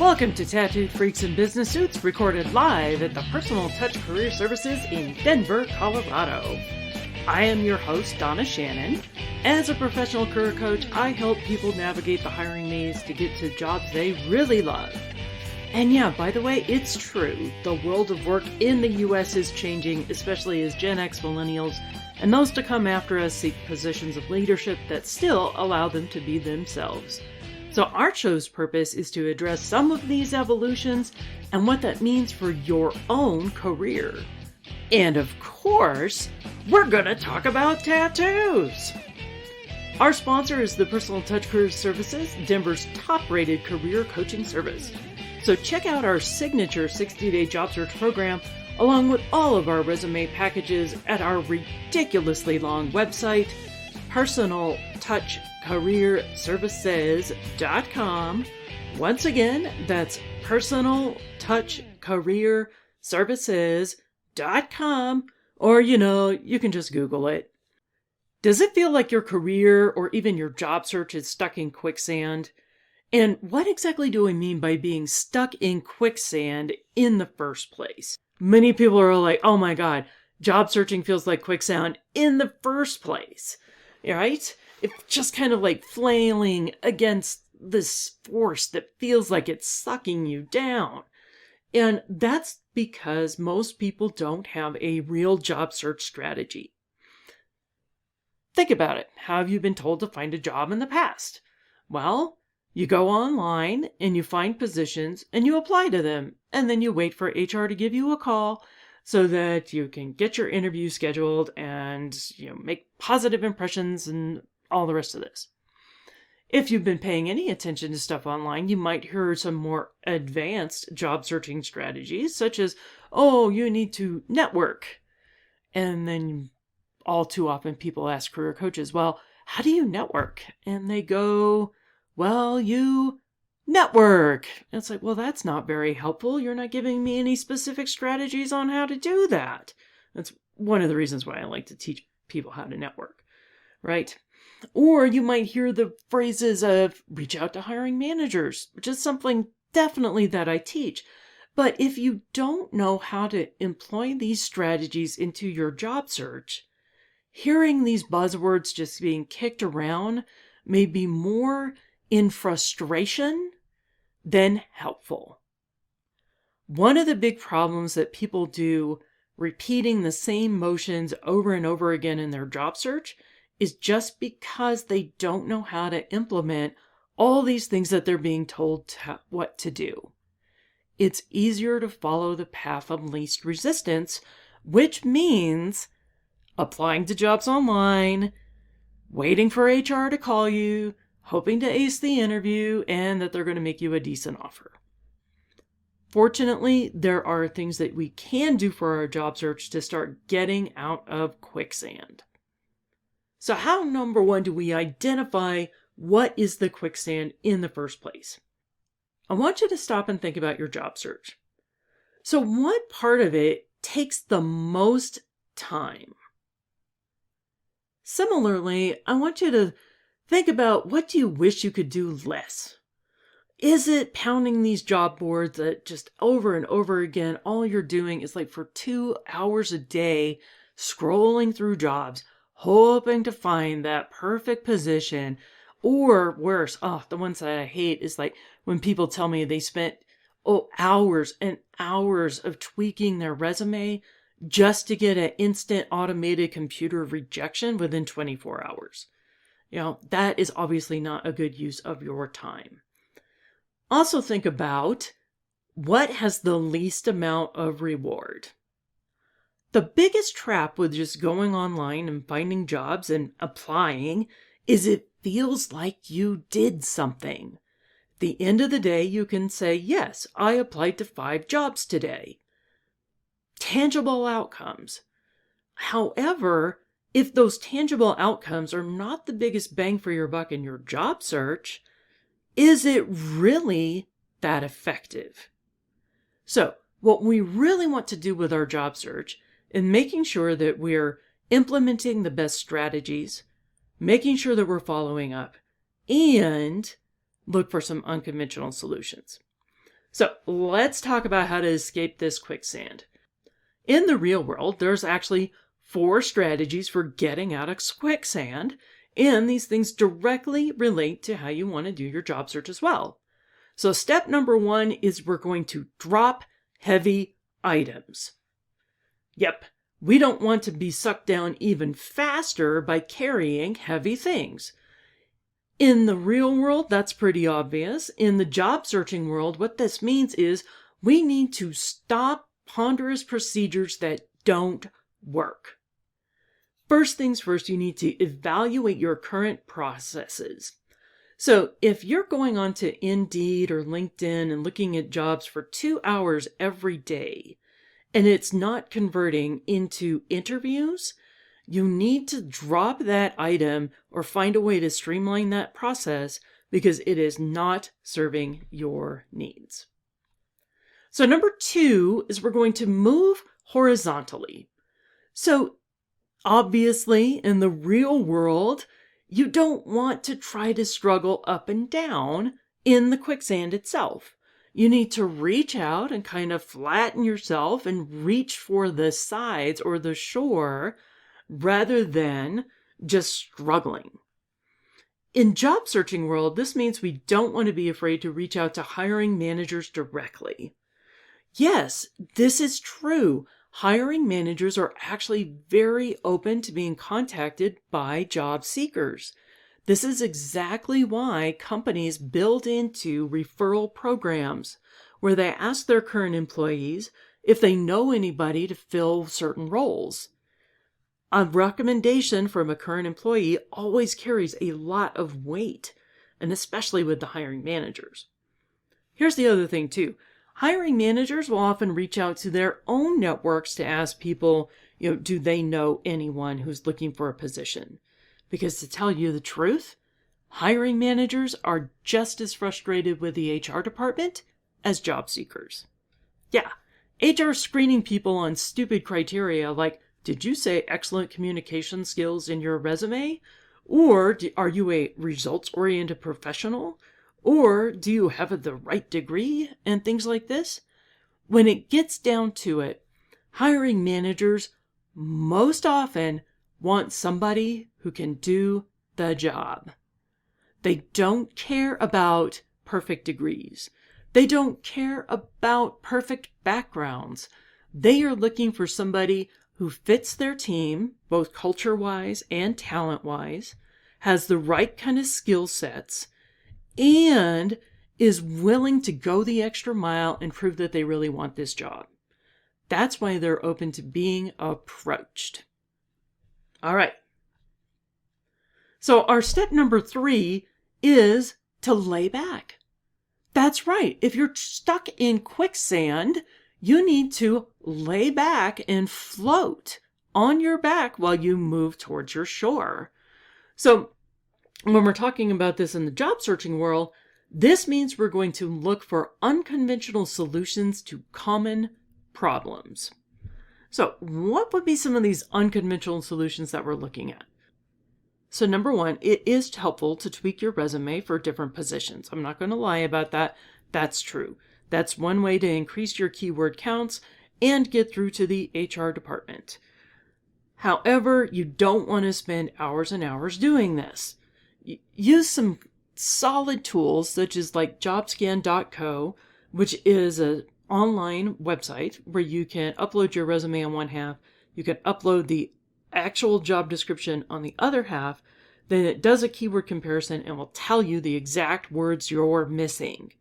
Welcome to Tattooed Freaks in Business Suits, recorded live at the Personal Touch Career Services in Denver, Colorado. I am your host, Donna Shannon. As a professional career coach, I help people navigate the hiring maze to get to jobs they really love. And yeah, by the way, it's true. The world of work in the U.S. is changing, especially as Gen X millennials and those to come after us seek positions of leadership that still allow them to be themselves. So our show's purpose is to address some of these evolutions and what that means for your own career. And of course, we're going to talk about tattoos. Our sponsor is the Personal Touch Career Services, Denver's top-rated career coaching service. So check out our signature 60-day job search program along with all of our resume packages at our ridiculously long website, personaltouchcareerservices.com. Once again, that's personaltouchcareerservices.com, or you can just Google it. Does it feel like your career or even your job search is stuck in quicksand? And what exactly do I mean by being stuck in quicksand in the first place? Many people are like, oh my God, job searching feels like quicksand in the first place, right? It's just kind of like flailing against this force that feels like it's sucking you down. And that's because most people don't have a real job search strategy. Think about it. How have you been told to find a job in the past? Well, you go online and you find positions and you apply to them. And then you wait for HR to give you a call so that you can get your interview scheduled and make positive impressions and all the rest of this. If you've been paying any attention to stuff online, you might hear some more advanced job searching strategies, such as, oh, you need to network. And then all too often people ask career coaches, well, how do you network? And they go, well, you network. And it's like, well, that's not very helpful. You're not giving me any specific strategies on how to do that. That's one of the reasons why I like to teach people how to network, right? Or you might hear the phrases of reach out to hiring managers, which is something definitely that I teach. But if you don't know how to employ these strategies into your job search, hearing these buzzwords just being kicked around may be more in frustration than helpful. One of the big problems that people do repeating the same motions over and over again in their job search is just because they don't know how to implement all these things that they're being told what to do. It's easier to follow the path of least resistance, which means applying to jobs online, waiting for HR to call you, hoping to ace the interview, and that they're going to make you a decent offer. Fortunately, there are things that we can do for our job search to start getting out of quicksand. So how, number one, do we identify what is the quicksand in the first place? I want you to stop and think about your job search. So what part of it takes the most time? Similarly, I want you to think about what do you wish you could do less? Is it pounding these job boards that just over and over again, all you're doing is like for 2 hours a day, scrolling through jobs, hoping to find that perfect position? Or worse, the ones that I hate is like when people tell me they spent hours and hours of tweaking their resume just to get an instant automated computer rejection within 24 hours. That is obviously not a good use of your time. Also think about what has the least amount of reward. The biggest trap with just going online and finding jobs and applying is it feels like you did something. At the end of the day, you can say, yes, I applied to 5 jobs today. Tangible outcomes. However, if those tangible outcomes are not the biggest bang for your buck in your job search, is it really that effective? So, what we really want to do with our job search is making sure that we're implementing the best strategies, making sure that we're following up, and look for some unconventional solutions. So let's talk about how to escape this quicksand. In the real world, there's actually 4 strategies for getting out of quicksand, and these things directly relate to how you want to do your job search as well. So step number 1 is we're going to drop heavy items. Yep, we don't want to be sucked down even faster by carrying heavy things. In the real world, that's pretty obvious. In the job searching world, what this means is we need to stop ponderous procedures that don't work. First things first, you need to evaluate your current processes. So if you're going on to Indeed or LinkedIn and looking at jobs for 2 hours every day, and it's not converting into interviews, you need to drop that item or find a way to streamline that process because it is not serving your needs. So number 2 is we're going to move horizontally. So obviously in the real world, you don't want to try to struggle up and down in the quicksand itself. You need to reach out and kind of flatten yourself and reach for the sides or the shore rather than just struggling. In job searching world, this means we don't want to be afraid to reach out to hiring managers directly. Yes, this is true. Hiring managers are actually very open to being contacted by job seekers. This is exactly why companies build into referral programs where they ask their current employees if they know anybody to fill certain roles. A recommendation from a current employee always carries a lot of weight, and especially with the hiring managers. Here's the other thing too. Hiring managers will often reach out to their own networks to ask people, do they know anyone who's looking for a position? Because to tell you the truth, hiring managers are just as frustrated with the HR department as job seekers. Yeah, HR is screening people on stupid criteria like, did you say excellent communication skills in your resume? Or are you a results-oriented professional? Or do you have the right degree? And things like this. When it gets down to it, hiring managers most often want somebody who can do the job. They don't care about perfect degrees. They don't care about perfect backgrounds. They are looking for somebody who fits their team, both culture-wise and talent-wise, has the right kind of skill sets, and is willing to go the extra mile and prove that they really want this job. That's why they're open to being approached. All right. So our step number 3 is to lay back. That's right. If you're stuck in quicksand, you need to lay back and float on your back while you move towards your shore. So when we're talking about this in the job searching world, this means we're going to look for unconventional solutions to common problems. So what would be some of these unconventional solutions that we're looking at? So number 1, it is helpful to tweak your resume for different positions. I'm not going to lie about that. That's true. That's one way to increase your keyword counts and get through to the HR department. However, you don't want to spend hours and hours doing this. Use some solid tools such as like jobscan.co, which is an online website where you can upload your resume on one half, you can upload the actual job description on the other half, then it does a keyword comparison and will tell you the exact words you're missing.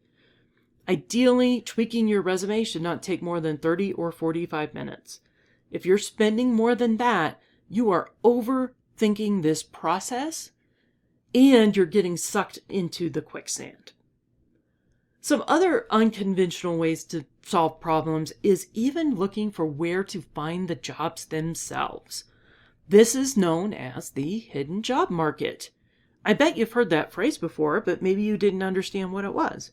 Ideally, tweaking your resume should not take more than 30 or 45 minutes. If you're spending more than that, you are overthinking this process and you're getting sucked into the quicksand. Some other unconventional ways to solve problems is even looking for where to find the jobs themselves. This is known as the hidden job market. I bet you've heard that phrase before, but maybe you didn't understand what it was.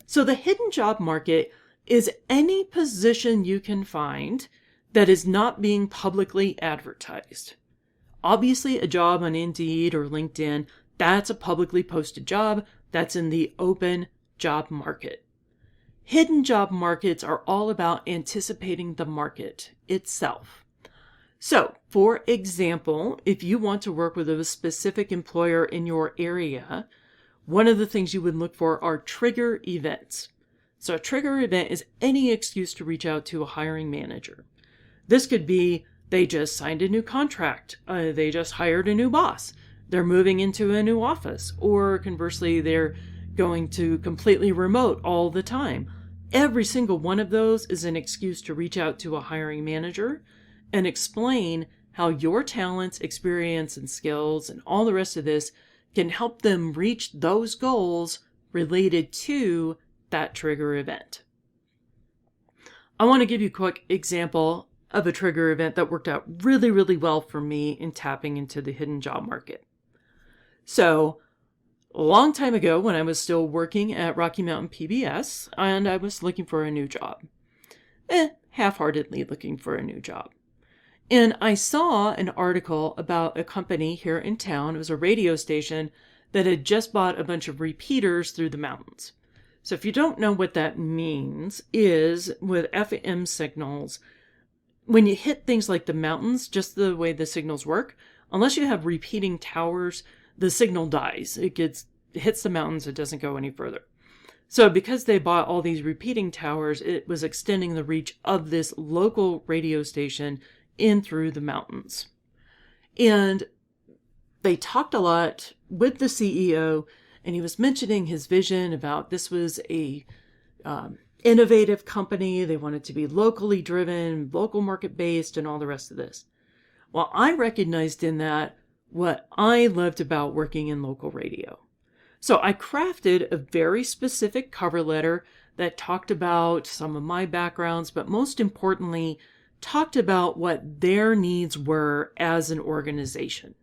So the hidden job market is any position you can find that is not being publicly advertised. Obviously, a job on Indeed or LinkedIn, that's a publicly posted job. That's in the open job market. Hidden job markets are all about anticipating the market itself. So, for example, if you want to work with a specific employer in your area, one of the things you would look for are trigger events. So a trigger event is any excuse to reach out to a hiring manager. This could be they just signed a new contract, they just hired a new boss, they're moving into a new office, or conversely, they're going to completely remote all the time. Every single one of those is an excuse to reach out to a hiring manager and explain how your talents, experience, and skills and all the rest of this can help them reach those goals related to that trigger event. I want to give you a quick example of a trigger event that worked out really, really well for me in tapping into the hidden job market. So, a long time ago when I was still working at Rocky Mountain PBS and I was looking for a new job. Half-heartedly looking for a new job. And I saw an article about a company here in town. It was a radio station that had just bought a bunch of repeaters through the mountains. So if you don't know what that means, is with FM signals, when you hit things like the mountains, just the way the signals work, unless you have repeating towers, the signal dies. It hits the mountains, it doesn't go any further. So because they bought all these repeating towers, it was extending the reach of this local radio station in through the mountains. And they talked a lot with the CEO, and he was mentioning his vision about this was a innovative company. They wanted to be locally driven, local market based, and all the rest of this. Well, I recognized in that what I loved about working in local radio. So I crafted a very specific cover letter that talked about some of my backgrounds, but most importantly, talked about what their needs were as an organization.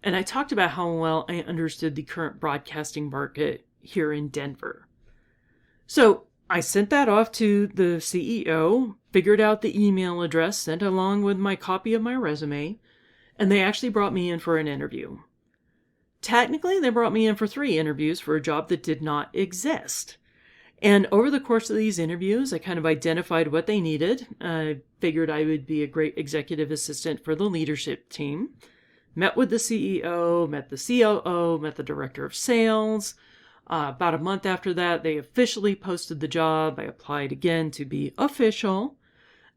And I talked about how well I understood the current broadcasting market here in Denver. So I sent that off to the CEO, figured out the email address, sent along with my copy of my resume, and they actually brought me in for an interview. Technically, they brought me in for 3 interviews for a job that did not exist. And over the course of these interviews, I kind of identified what they needed. I figured I would be a great executive assistant for the leadership team. Met with the CEO, met the COO, met the director of sales. About a month after that, they officially posted the job. I applied again to be official.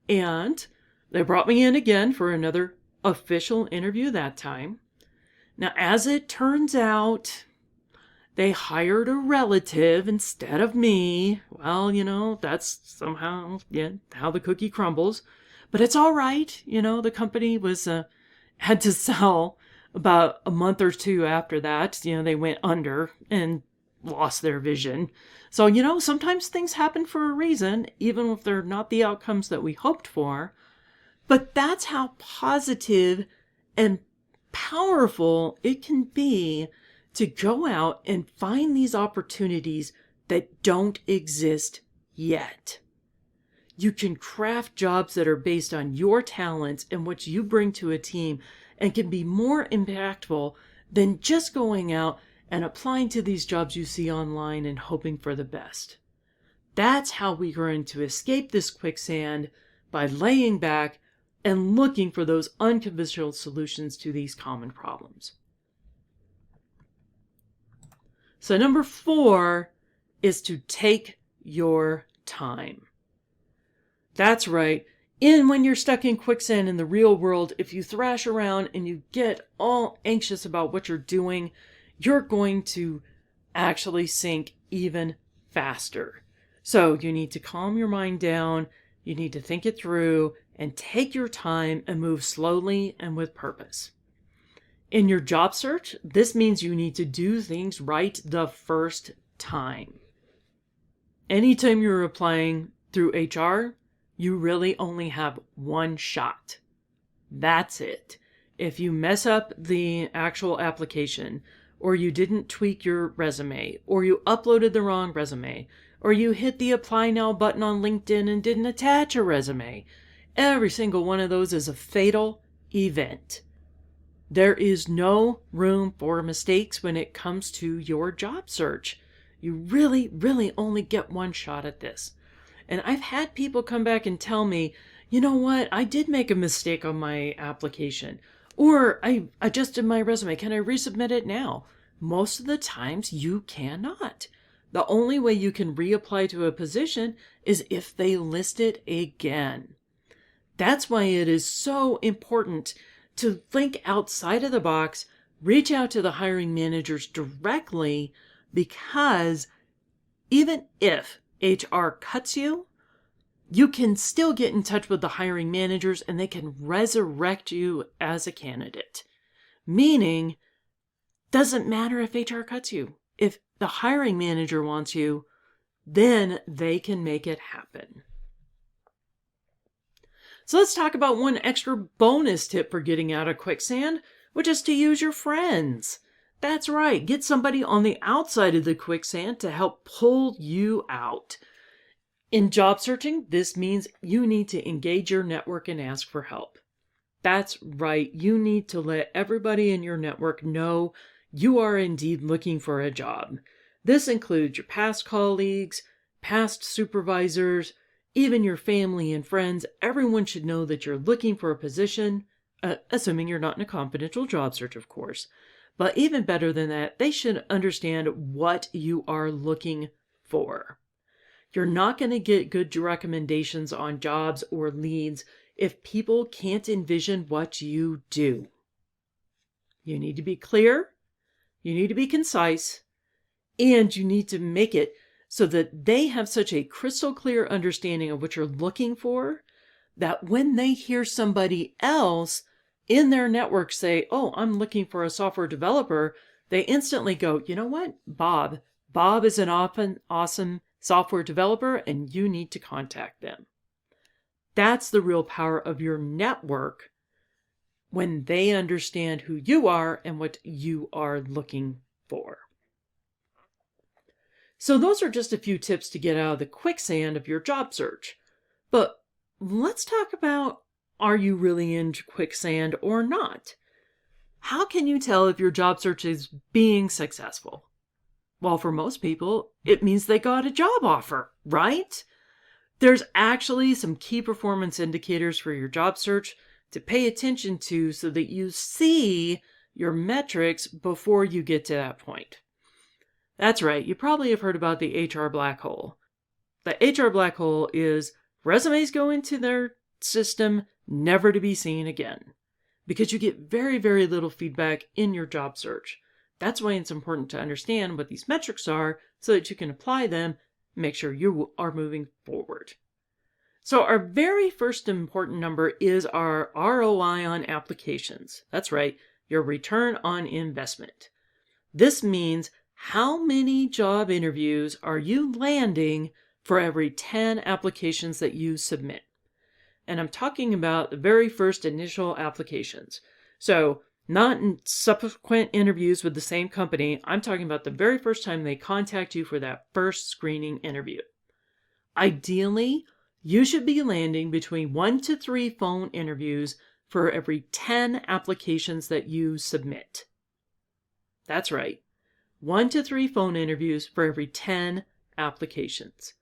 And they brought me in again for another official interview that time. Now, as it turns out, they hired a relative instead of me. Well, that's somehow, how the cookie crumbles. But it's all right. The company had to sell about a month or 2 after that. They went under and lost their vision. So, sometimes things happen for a reason, even if they're not the outcomes that we hoped for. But that's how positive and powerful it can be to go out and find these opportunities that don't exist yet. You can craft jobs that are based on your talents and what you bring to a team and can be more impactful than just going out and applying to these jobs you see online and hoping for the best. That's how we're going to escape this quicksand, by laying back and looking for those unconventional solutions to these common problems. So number 4 is to take your time. That's right. When you're stuck in quicksand in the real world, if you thrash around and you get all anxious about what you're doing, you're going to actually sink even faster. So you need to calm your mind down. You need to think it through and take your time and move slowly and with purpose. In your job search, this means you need to do things right the first time. Anytime you're applying through HR, you really only have one shot. That's it. If you mess up the actual application, or you didn't tweak your resume, or you uploaded the wrong resume, or you hit the apply now button on LinkedIn and didn't attach a resume, every single one of those is a fatal event. There is no room for mistakes when it comes to your job search. You really, really only get one shot at this. And I've had people come back and tell me, you know what, I did make a mistake on my application. Or I adjusted my resume. Can I resubmit it now? Most of the times you cannot. The only way you can reapply to a position is if they list it again. That's why it is so important to think outside of the box, reach out to the hiring managers directly, because even if HR cuts you, you can still get in touch with the hiring managers and they can resurrect you as a candidate. Meaning, doesn't matter if HR cuts you. If the hiring manager wants you, then they can make it happen. So let's talk about one extra bonus tip for getting out of quicksand, which is to use your friends. That's right, get somebody on the outside of the quicksand to help pull you out. In job searching, this means you need to engage your network and ask for help. That's right, you need to let everybody in your network know you are indeed looking for a job. This includes your past colleagues, past supervisors, even your family and friends. Everyone should know that you're looking for a position, assuming you're not in a confidential job search, of course. But even better than that, they should understand what you are looking for. You're not going to get good recommendations on jobs or leads if people can't envision what you do. You need to be clear, you need to be concise, and you need to make it so that they have such a crystal clear understanding of what you're looking for that when they hear somebody else in their network say, oh, I'm looking for a software developer, they instantly go, you know what, Bob is an awesome software developer and you need to contact them. That's the real power of your network when they understand who you are and what you are looking for. So those are just a few tips to get out of the quicksand of your job search. But let's talk about, are you really in quicksand or not? How can you tell if your job search is being successful? Well, for most people, it means they got a job offer, right? There's actually some key performance indicators for your job search to pay attention to so that you see your metrics before you get to that point. That's right, you probably have heard about the HR black hole. The HR black hole is resumes go into their system, never to be seen again, because you get very, very little feedback in your job search. That's why it's important to understand what these metrics are so that you can apply them, make sure you are moving forward. So our very first important number is our ROI on applications. That's right, your return on investment. This means how many job interviews are you landing for every 10 applications that you submit? And I'm talking about the very first initial applications. So not in subsequent interviews with the same company. I'm talking about the very first time they contact you for that first screening interview. Ideally, you should be landing between 1 to 3 phone interviews for every 10 applications that you submit. That's right. 1 to 3 phone interviews for every 10 applications.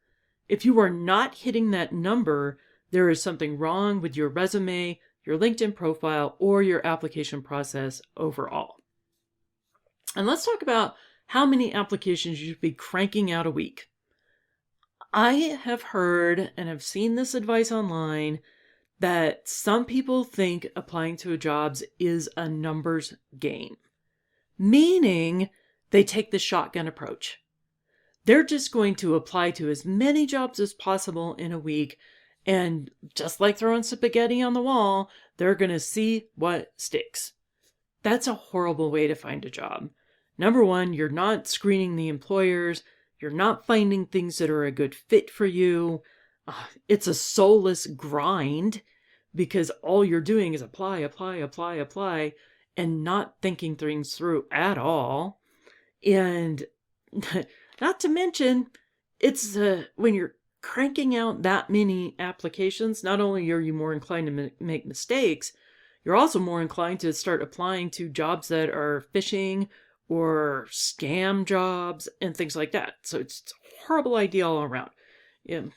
If you are not hitting that number, there is something wrong with your resume, your LinkedIn profile, or your application process overall. And let's talk about how many applications you should be cranking out a week. I have heard and have seen this advice online that some people think applying to jobs is a numbers game, meaning they take the shotgun approach. They're just going to apply to as many jobs as possible in a week, and just like throwing spaghetti on the wall, they're going to see what sticks. That's a horrible way to find a job. Number one, you're not screening the employers. You're not finding things that are a good fit for you. It's a soulless grind because all you're doing is apply, and not thinking things through at all. And not to mention, it's when you're cranking out that many applications, not only are you more inclined to make mistakes, you're also more inclined to start applying to jobs that are phishing or scam jobs and things like that. So it's a horrible idea all around. You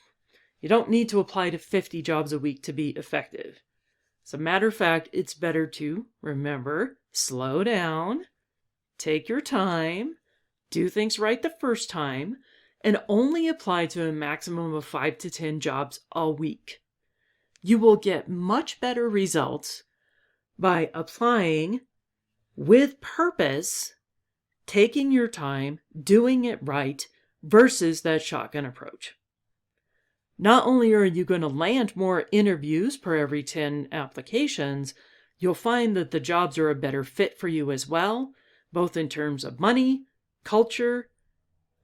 don't need to apply to 50 jobs a week to be effective. As a matter of fact, it's better to, remember, slow down, take your time, do things right the first time, and only apply to a maximum of 5 to 10 jobs a week. You will get much better results by applying with purpose, taking your time, doing it right, versus that shotgun approach. Not only are you going to land more interviews per every 10 applications, you'll find that the jobs are a better fit for you as well, both in terms of money, culture,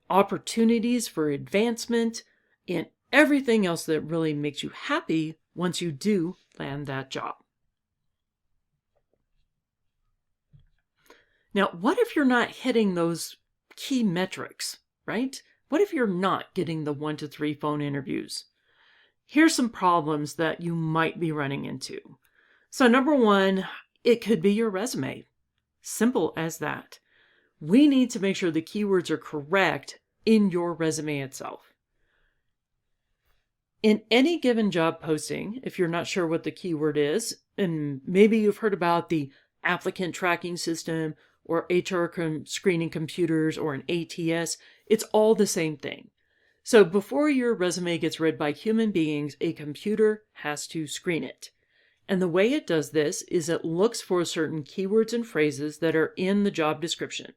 opportunities for advancement, and everything else that really makes you happy once you do land that job. Now, what if you're not hitting those key metrics, right? What if you're not getting the 1 to 3 phone interviews? Here's some problems that you might be running into. So number one, it could be your resume. Simple as that. We need to make sure the keywords are correct in your resume itself. In any given job posting, if you're not sure what the keyword is, and maybe you've heard about the applicant tracking system or HR screening computers or an ATS, it's all the same thing. So before your resume gets read by human beings, a computer has to screen it. And the way it does this is it looks for certain keywords and phrases that are in the job description.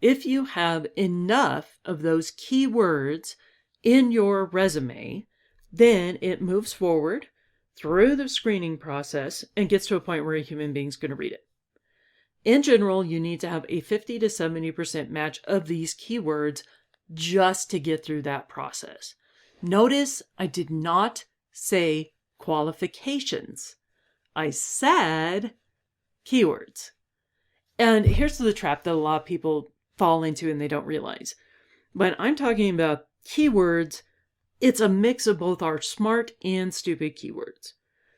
If you have enough of those keywords in your resume, then it moves forward through the screening process and gets to a point where a human being is going to read it. In general, you need to have a 50 to 70% match of these keywords just to get through that process. Notice I did not say qualifications. I said keywords. And here's the trap that a lot of people fall into and they don't realize. When I'm talking about keywords, it's a mix of both our smart and stupid keywords.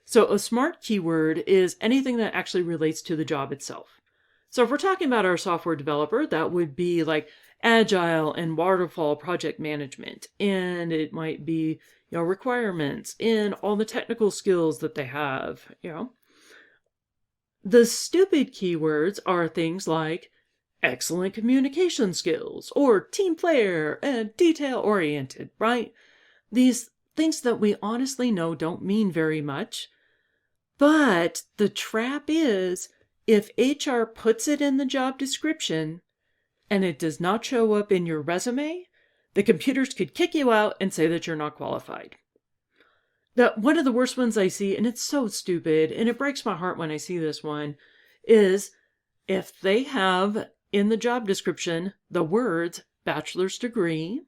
So a smart keyword is anything that actually relates to the job itself. So if we're talking about our software developer, that would be like agile and waterfall project management. And it might be, requirements and all the technical skills that they have, The stupid keywords are things like excellent communication skills or team player and detail-oriented, right? These things that we honestly know don't mean very much. But the trap is, if HR puts it in the job description and it does not show up in your resume, the computers could kick you out and say that you're not qualified. One of the worst ones I see, and it's so stupid, and it breaks my heart when I see this one, is if they have in the job description the words bachelor's degree,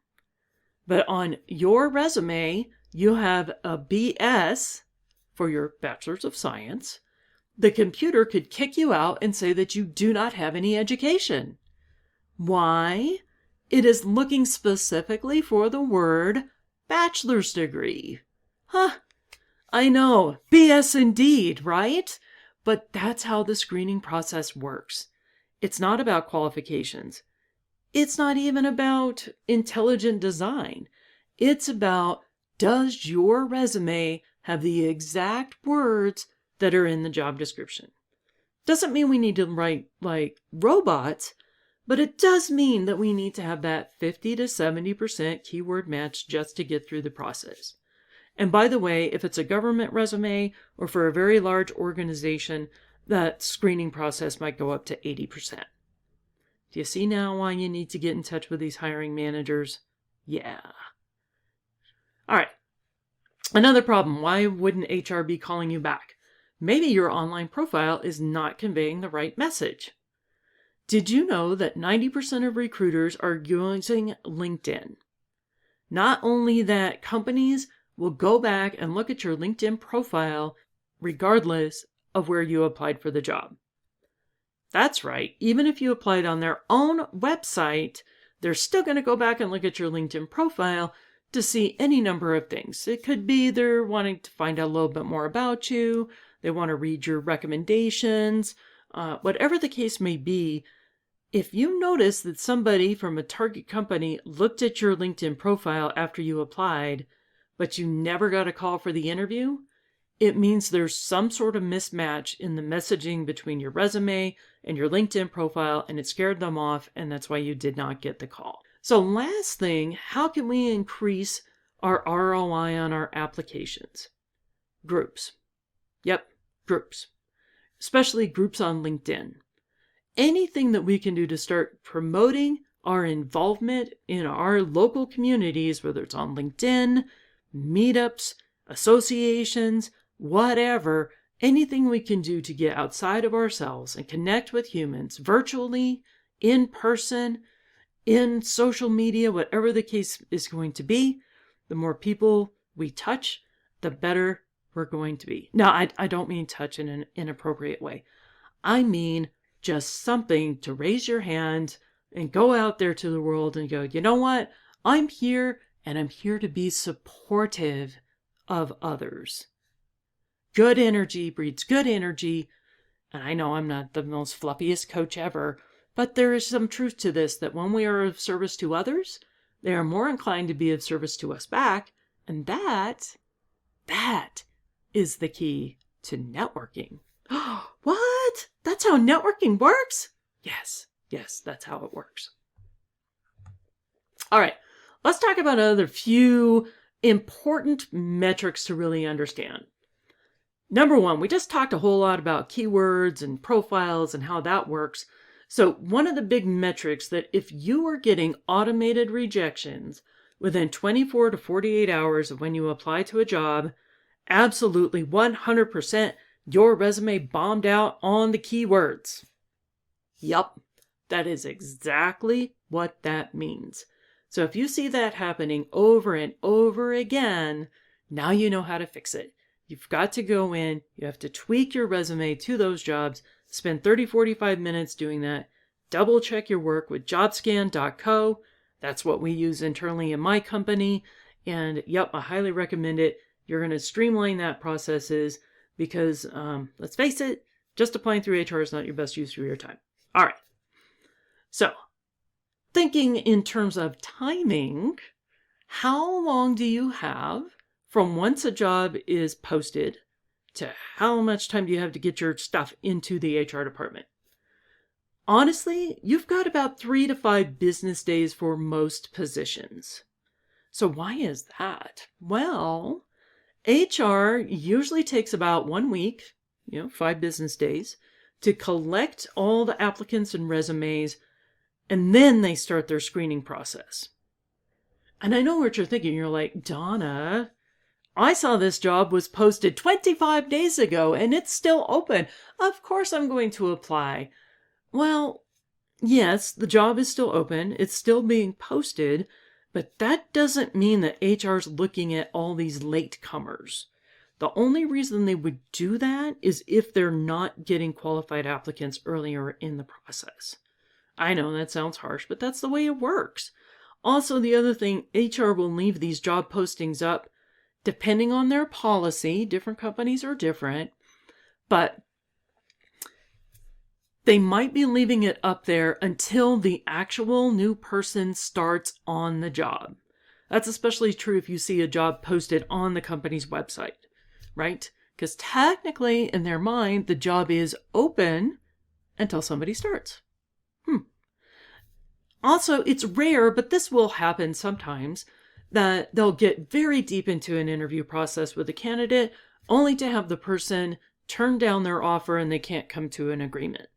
but on your resume you have a BS for your bachelor's of science, the computer could kick you out and say that you do not have any education. Why? It is looking specifically for the word bachelor's degree. Huh, I know, BS indeed, right? But that's how the screening process works. It's not about qualifications. It's not even about intelligent design. It's about, does your resume have the exact words that are in the job description? Doesn't mean we need to write like robots, but it does mean that we need to have that 50 to 70% keyword match just to get through the process. And by the way, if it's a government resume or for a very large organization, that screening process might go up to 80%. Do you see now why you need to get in touch with these hiring managers? Yeah. All right. Another problem. Why wouldn't HR be calling you back? Maybe your online profile is not conveying the right message. Did you know that 90% of recruiters are using LinkedIn? Not only that, companies will go back and look at your LinkedIn profile regardless of where you applied for the job. That's right. Even if you applied on their own website, they're still going to go back and look at your LinkedIn profile to see any number of things. It could be they're wanting to find out a little bit more about you. They want to read your recommendations. Whatever the case may be, If you notice that somebody from a target company looked at your LinkedIn profile after you applied, but you never got a call for the interview, it means there's some sort of mismatch in the messaging between your resume and your LinkedIn profile, and it scared them off, and that's why you did not get the call. So last thing, how can we increase our ROI on our applications? Groups. Yep, groups. Especially groups on LinkedIn. Anything that we can do to start promoting our involvement in our local communities, whether it's on LinkedIn, meetups, associations, whatever, anything we can do to get outside of ourselves and connect with humans virtually, in person, in social media, whatever the case is going to be, the more people we touch, the better we're going to be. Now, I don't mean touch in an inappropriate way. I mean just something to raise your hand and go out there to the world and go, you know what? I'm here and I'm here to be supportive of others. Good energy breeds good energy. And I know I'm not the most fluffiest coach ever, but there is some truth to this, that when we are of service to others, they are more inclined to be of service to us back. And that is the key to networking. What? That's how networking works? Yes, that's how it works. All right, let's talk about another few important metrics to really understand. Number one, we just talked a whole lot about keywords and profiles and how that works. So one of the big metrics that if you are getting automated rejections within 24 to 48 hours of when you apply to a job, absolutely 100% your resume bombed out on the keywords. Yup, that is exactly what that means. So if you see that happening over and over again, now you know how to fix it. You've got to go in, you have to tweak your resume to those jobs, spend 30-45 minutes doing that, double check your work with jobscan.co. That's what we use internally in my company. And yep, I highly recommend it. You're going to streamline that processes because, let's face it, just applying through HR is not your best use of your time. All right. So, thinking in terms of timing, how long do you have from once a job is posted to how much time do you have to get your stuff into the HR department? Honestly, you've got about 3 to 5 business days for most positions. So why is that? Well, HR usually takes about 1 week, 5 business days, to collect all the applicants and resumes, and then they start their screening process. And I know what you're thinking. You're like, Donna, I saw this job was posted 25 days ago and it's still open. Of course I'm going to apply. Well, yes, the job is still open. It's still being posted, but that doesn't mean that HR's looking at all these latecomers. The only reason they would do that is if they're not getting qualified applicants earlier in the process. I know that sounds harsh, but that's the way it works. Also, the other thing, HR will leave these job postings up depending on their policy. Different companies are different, but they might be leaving it up there until the actual new person starts on the job. That's especially true if you see a job posted on the company's website, right? Because technically, in their mind, the job is open until somebody starts. Also, it's rare, but this will happen sometimes, that they'll get very deep into an interview process with a candidate only to have the person turn down their offer and they can't come to an agreement.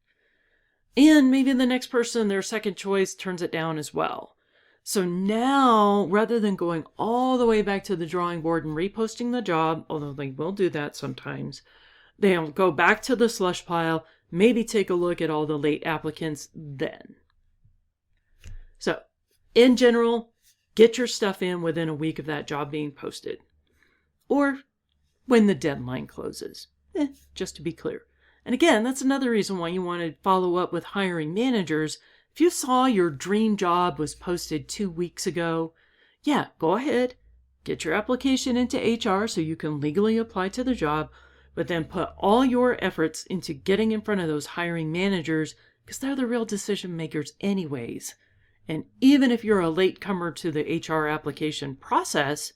And maybe the next person, their second choice, turns it down as well. So now, rather than going all the way back to the drawing board and reposting the job, although they will do that sometimes, they'll go back to the slush pile, maybe take a look at all the late applicants then. So, in general, get your stuff in within a week of that job being posted. Or when the deadline closes, just to be clear. And again, that's another reason why you want to follow up with hiring managers. If you saw your dream job was posted 2 weeks ago, yeah, go ahead, get your application into HR so you can legally apply to the job, but then put all your efforts into getting in front of those hiring managers because they're the real decision makers anyways. And even if you're a latecomer to the HR application process,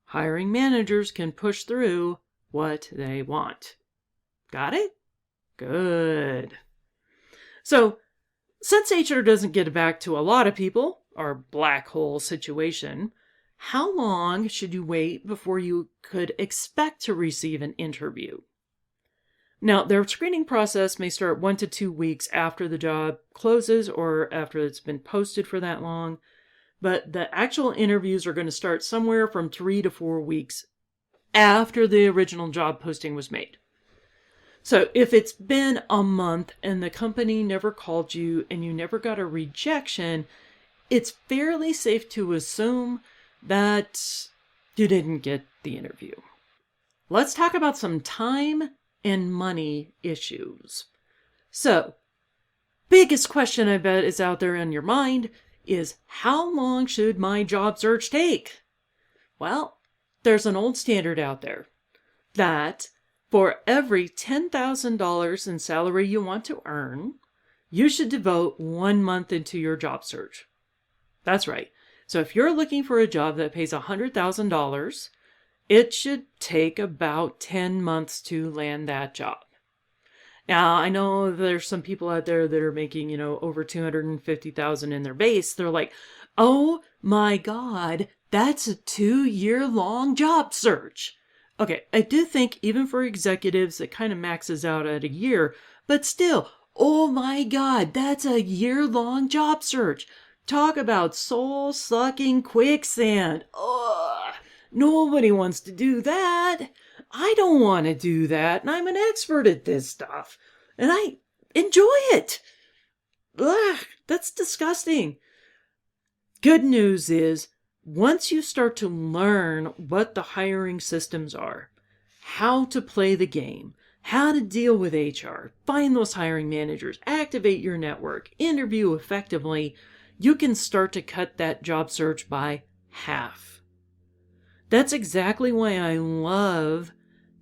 hiring managers can push through what they want. Got it? Good. So, since HR doesn't get back to a lot of people, our black hole situation, how long should you wait before you could expect to receive an interview? Now, their screening process may start 1 to 2 weeks after the job closes or after it's been posted for that long, but the actual interviews are going to start somewhere from 3 to 4 weeks after the original job posting was made. So if it's been a month and the company never called you and you never got a rejection, it's fairly safe to assume that you didn't get the interview. Let's talk about some time and money issues. So, biggest question I bet is out there in your mind is, how long should my job search take? Well, there's an old standard out there that for every $10,000 in salary you want to earn, you should devote 1 month into your job search. That's right. So if you're looking for a job that pays $100,000, it should take about 10 months to land that job. Now, I know there's some people out there that are making, over $250,000 in their base. They're like, oh my God, that's a 2-year-long job search. Okay, I do think even for executives, it kind of maxes out at a year, but still, oh my God, that's a year-long job search. Talk about soul-sucking quicksand. Ugh, nobody wants to do that. I don't want to do that, and I'm an expert at this stuff, and I enjoy it. Ugh, that's disgusting. Good news is, once you start to learn what the hiring systems are, how to play the game, how to deal with HR, find those hiring managers, activate your network, interview effectively, you can start to cut that job search by half. That's exactly why I love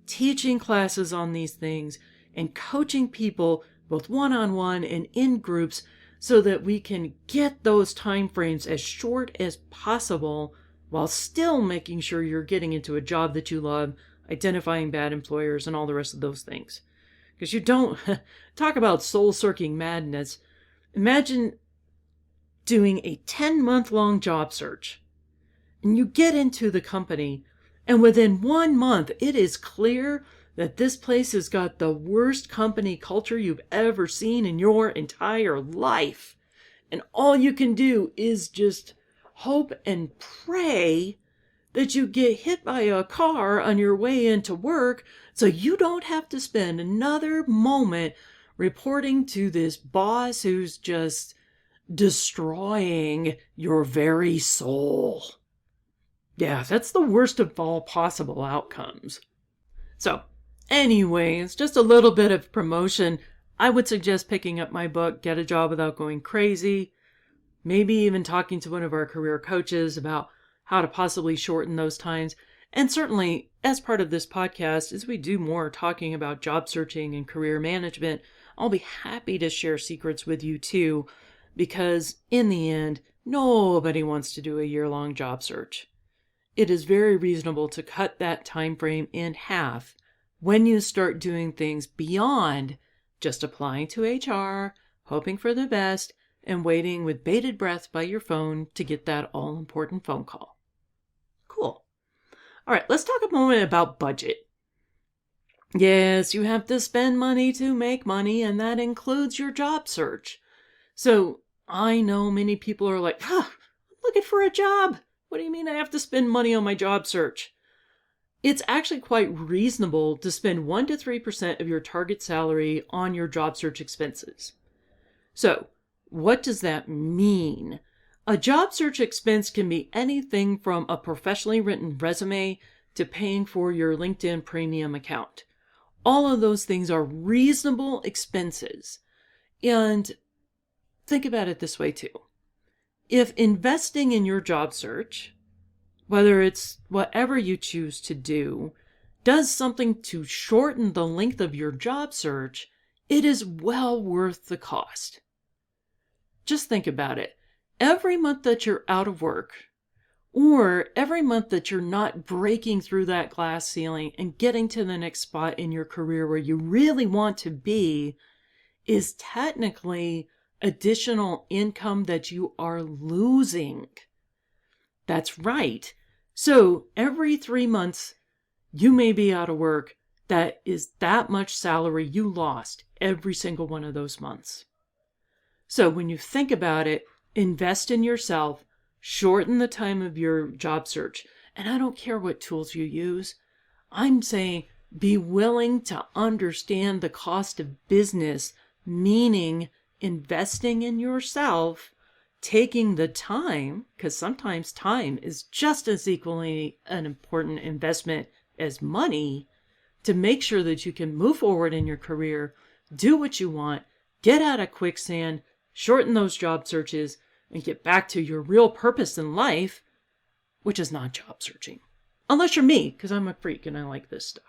teaching classes on these things and coaching people both one-on-one and in groups so that we can get those time frames as short as possible while still making sure you're getting into a job that you love, identifying bad employers, and all the rest of those things. Because you don't talk about soul-searching madness. Imagine doing a 10-month-long job search, and you get into the company, and within 1 month, it is clear that this place has got the worst company culture you've ever seen in your entire life. And all you can do is just hope and pray that you get hit by a car on your way into work so you don't have to spend another moment reporting to this boss who's just destroying your very soul. Yeah, that's the worst of all possible outcomes. So, anyways, just a little bit of promotion. I would suggest picking up my book, Get a Job Without Going Crazy. Maybe even talking to one of our career coaches about how to possibly shorten those times. And certainly, as part of this podcast, as we do more talking about job searching and career management, I'll be happy to share secrets with you too, because in the end, nobody wants to do a year-long job search. It is very reasonable to cut that time frame in half when you start doing things beyond just applying to HR, hoping for the best, and waiting with bated breath by your phone to get that all-important phone call. Cool. All right, let's talk a moment about budget. Yes, you have to spend money to make money, and that includes your job search. So I know many people are like, I'm looking for a job. What do you mean I have to spend money on my job search? It's actually quite reasonable to spend 1 to 3% of your target salary on your job search expenses. So, what does that mean? A job search expense can be anything from a professionally written resume to paying for your LinkedIn Premium account. All of those things are reasonable expenses. And think about it this way too. If investing in your job search, whether it's whatever you choose to do, does something to shorten the length of your job search, it is well worth the cost. Just think about it. Every month that you're out of work, or every month that you're not breaking through that glass ceiling and getting to the next spot in your career where you really want to be, is technically additional income that you are losing. That's right. So every 3 months, you may be out of work. That is that much salary you lost every single one of those months. So when you think about it, invest in yourself, shorten the time of your job search. And I don't care what tools you use. I'm saying be willing to understand the cost of business, meaning investing in yourself, taking the time, because sometimes time is just as equally an important investment as money, to make sure that you can move forward in your career, do what you want, get out of quicksand, shorten those job searches, and get back to your real purpose in life, which is not job searching. Unless you're me, because I'm a freak and I like this stuff.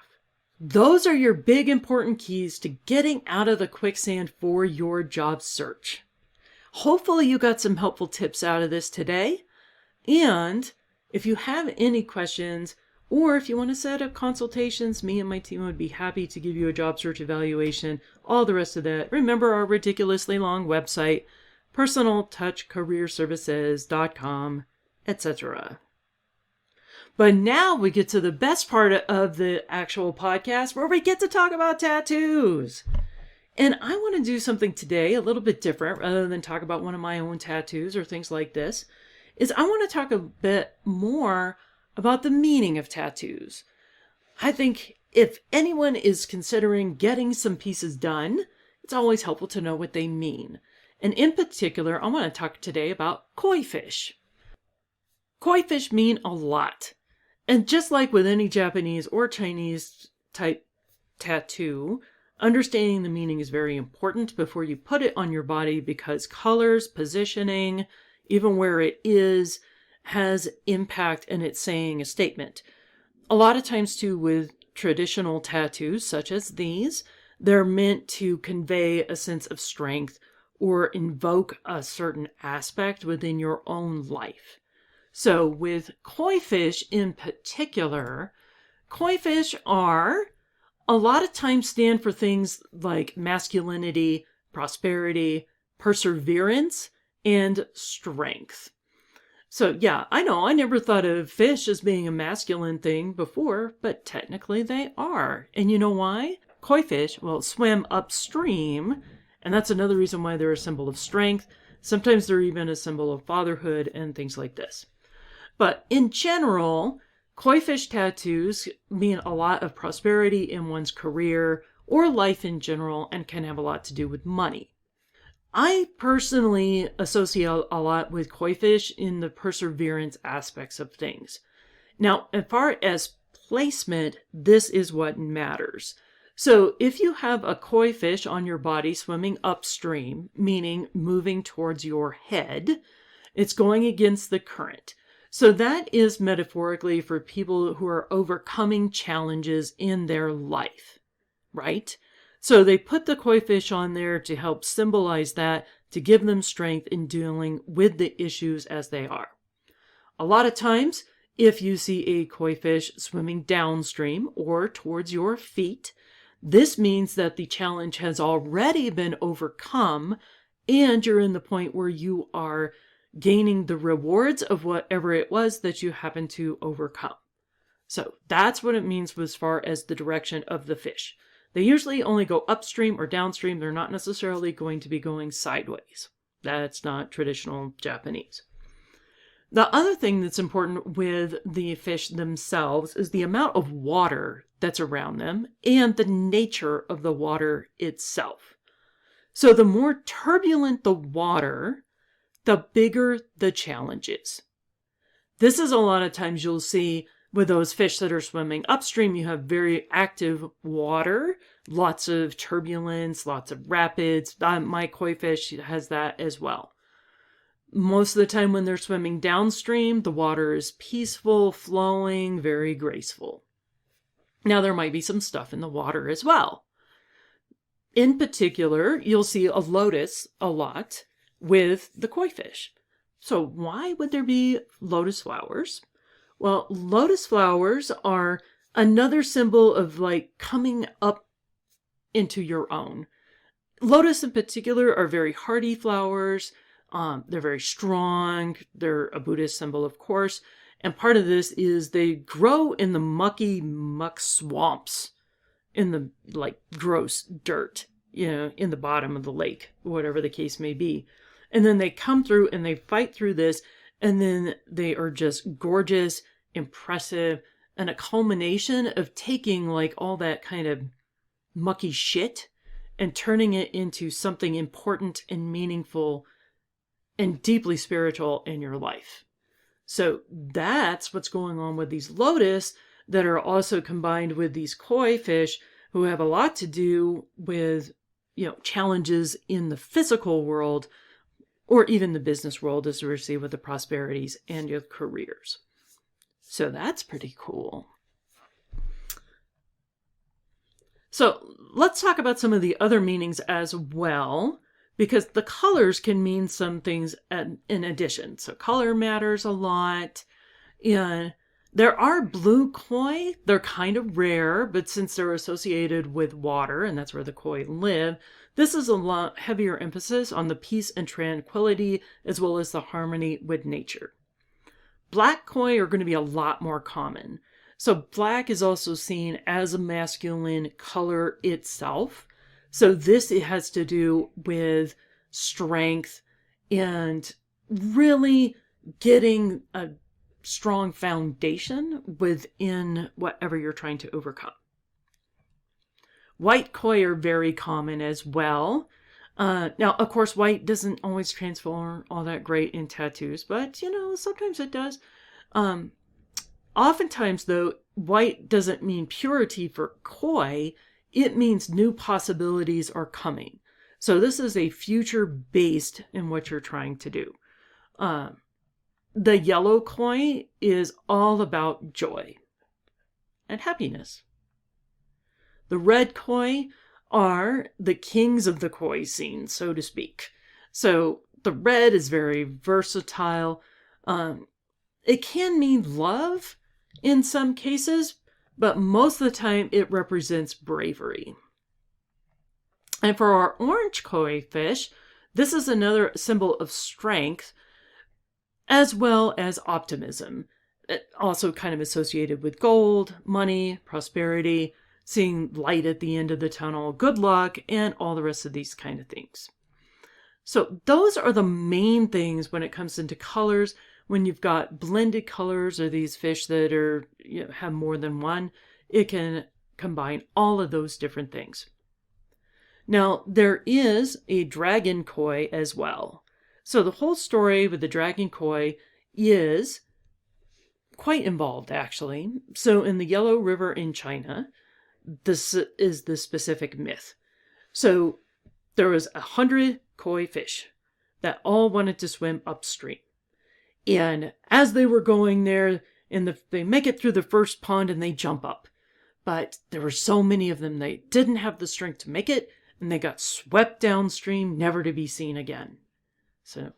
Those are your big important keys to getting out of the quicksand for your job search. Hopefully you got some helpful tips out of this today. And if you have any questions, or if you want to set up consultations, me and my team would be happy to give you a job search evaluation, all the rest of that. Remember our ridiculously long website, personaltouchcareerservices.com, etc. But now we get to the best part of the actual podcast, where we get to talk about tattoos. And I want to do something today a little bit different, rather than talk about one of my own tattoos or things like this, is I want to talk a bit more about the meaning of tattoos. I think if anyone is considering getting some pieces done, it's always helpful to know what they mean. And in particular, I want to talk today about koi fish. Koi fish mean a lot. And just like with any Japanese or Chinese type tattoo, understanding the meaning is very important before you put it on your body, because colors, positioning, even where it is, has impact and it's saying a statement. A lot of times too with traditional tattoos such as these, they're meant to convey a sense of strength or invoke a certain aspect within your own life. So with koi fish in particular, koi fish are a lot of times stand for things like masculinity, prosperity, perseverance, and strength. So yeah, I know I never thought of fish as being a masculine thing before, but technically they are. And you know why? Koi fish, well, swim upstream, and that's another reason why they're a symbol of strength. Sometimes they're even a symbol of fatherhood and things like this. But in general, koi fish tattoos mean a lot of prosperity in one's career or life in general, and can have a lot to do with money. I personally associate a lot with koi fish in the perseverance aspects of things. Now, as far as placement, this is what matters. So if you have a koi fish on your body swimming upstream, meaning moving towards your head, it's going against the current. So that is metaphorically for people who are overcoming challenges in their life, right? So they put the koi fish on there to help symbolize that, to give them strength in dealing with the issues as they are. A lot of times, if you see a koi fish swimming downstream or towards your feet, this means that the challenge has already been overcome and you're in the point where you are gaining the rewards of whatever it was that you happen to overcome. So that's what it means as far as the direction of the fish. They usually only go upstream or downstream. They're not necessarily going to be going sideways. That's not traditional Japanese. The other thing that's important with the fish themselves is the amount of water that's around them and the nature of the water itself. So the more turbulent the water, the bigger the challenge is. This is a lot of times you'll see with those fish that are swimming upstream, you have very active water, lots of turbulence, lots of rapids. My koi fish has that as well. Most of the time when they're swimming downstream, the water is peaceful, flowing, very graceful. Now there might be some stuff in the water as well. In particular, you'll see a lotus a lot with the koi fish. So why would there be lotus flowers? Well, lotus flowers are another symbol of like coming up into your own. Lotus in particular are very hardy flowers. They're very strong. They're a Buddhist symbol, of course. And part of this is they grow in the mucky muck swamps, in the like gross dirt, in the bottom of the lake, whatever the case may be. And then they come through and they fight through this, and then they are just gorgeous, impressive, and a culmination of taking like all that kind of mucky shit and turning it into something important and meaningful and deeply spiritual in your life. So that's what's going on with these lotus that are also combined with these koi fish, who have a lot to do with, challenges in the physical world or even the business world, as we see with the prosperities and your careers. So that's pretty cool. So let's talk about some of the other meanings as well, because the colors can mean some things in addition. So color matters a lot. And there are blue koi. They're kind of rare, but since they're associated with water, and that's where the koi live, this is a lot heavier emphasis on the peace and tranquility, as well as the harmony with nature. Black koi are going to be a lot more common. So black is also seen as a masculine color itself. So this, it has to do with strength and really getting a strong foundation within whatever you're trying to overcome. White koi are very common as well. Now, of course, white doesn't always transform all that great in tattoos, but, sometimes it does. Oftentimes, though, white doesn't mean purity for koi. It means new possibilities are coming. So this is a future based in what you're trying to do. The yellow koi is all about joy and happiness. The red koi are the kings of the koi scene, so to speak. So the red is very versatile. It can mean love in some cases, but most of the time it represents bravery. And for our orange koi fish, this is another symbol of strength as well as optimism. Also kind of associated with gold, money, prosperity, seeing light at the end of the tunnel, good luck, and all the rest of these kind of things. So those are the main things when it comes into colors. When you've got blended colors or these fish that are have more than one, it can combine all of those different things. Now, there is a dragon koi as well. So the whole story with the dragon koi is quite involved, actually. So in the Yellow River in China, this is the specific myth. So there was 100 koi fish that all wanted to swim upstream. And as they were going there, they make it through the first pond and they jump up. But there were so many of them, they didn't have the strength to make it, and they got swept downstream, never to be seen again. So,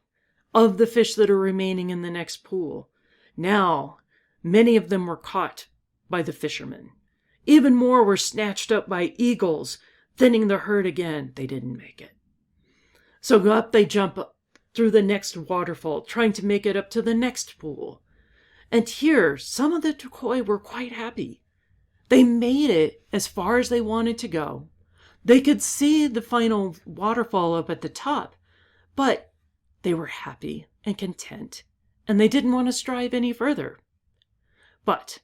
of the fish that are remaining in the next pool, now many of them were caught by the fishermen. Even more were snatched up by eagles, thinning the herd again. They didn't make it. So up they jump up through the next waterfall, trying to make it up to the next pool. And here, some of the koi were quite happy. They made it as far as they wanted to go. They could see the final waterfall up at the top, but they were happy and content, and they didn't want to strive any further. But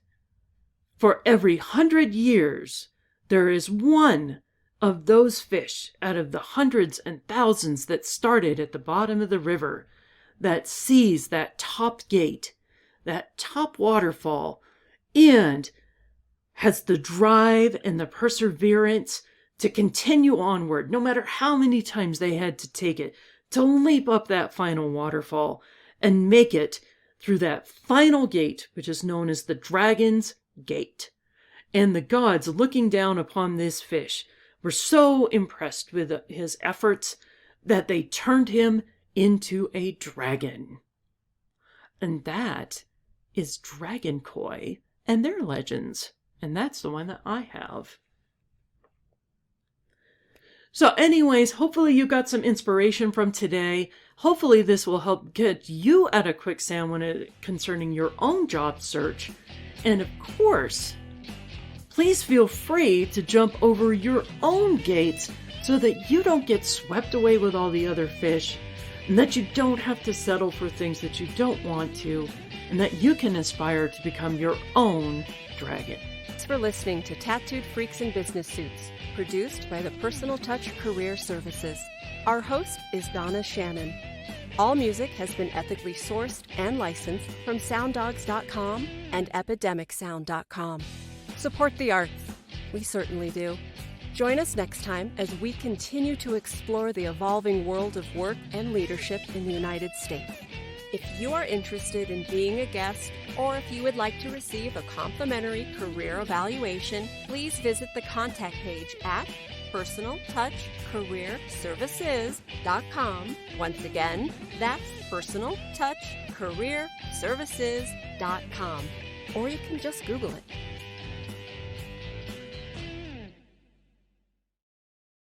for every 100 years, there is one of those fish out of the hundreds and thousands that started at the bottom of the river that sees that top gate, that top waterfall, and has the drive and the perseverance to continue onward, no matter how many times they had to take it, to leap up that final waterfall and make it through that final gate, which is known as the Dragon's Gate. And the gods, looking down upon this fish, were so impressed with his efforts that they turned him into a dragon. And that is Dragon Koi and their legends. And that's the one that I have. So anyways, hopefully you got some inspiration from today. Hopefully this will help get you out of quicksand concerning your own job search. And of course, please feel free to jump over your own gates so that you don't get swept away with all the other fish, and that you don't have to settle for things that you don't want to, and that you can aspire to become your own dragon. Thanks for listening to Tattooed Freaks in Business Suits, produced by the Personal Touch Career Services. Our host is Donna Shannon. All music has been ethically sourced and licensed from sounddogs.com and epidemicsound.com. Support the arts. We certainly do. Join us next time as we continue to explore the evolving world of work and leadership in the United States. If you are interested in being a guest, or if you would like to receive a complimentary career evaluation, please visit the contact page at personaltouchcareerservices.com. Once again, that's personaltouchcareerservices.com. Or you can just Google it.